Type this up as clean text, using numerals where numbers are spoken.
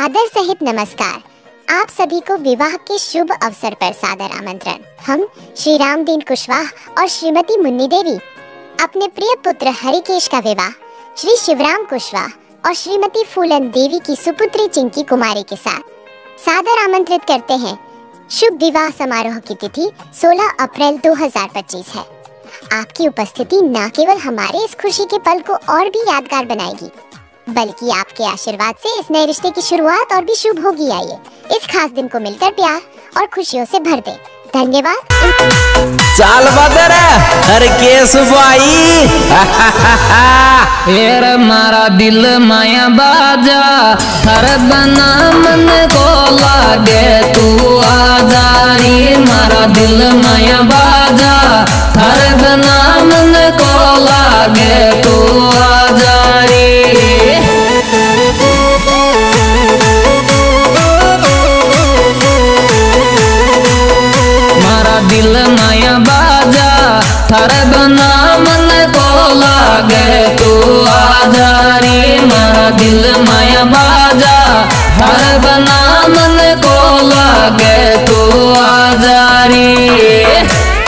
आदर सहित नमस्कार। आप सभी को विवाह के शुभ अवसर पर सादर आमंत्रण। हम श्री रामदीन कुशवाहा और श्रीमती मुन्नी देवी अपने प्रिय पुत्र हरिकेश का विवाह श्री शिवराम कुशवाहा और श्रीमती फूलन देवी की सुपुत्री चिंकी कुमारी के साथ सादर आमंत्रित करते हैं। शुभ विवाह समारोह की तिथि 16 अप्रैल 2025 है। आपकी उपस्थिति न केवल हमारे इस खुशी के पल को और भी यादगार बनाएगी, बल्कि आपके आशीर्वाद से इस नए रिश्ते की शुरुआत और भी शुभ होगी। आइए इस खास दिन को मिलकर प्यार और खुशियों से भर दे। धन्यवाद। चाल बदर हरकेश भाई हेर मारा दिल माया बाजा हर बना मन को लागे तू आजारी। मारा दिल माया बाजा हर बना मन को लागे तू आजारी। मारा दिल माया बाजा थार बना मन को लागे तू आजारी। मारा दिल माया बाजा थार बना मन को लागे तू आजारी।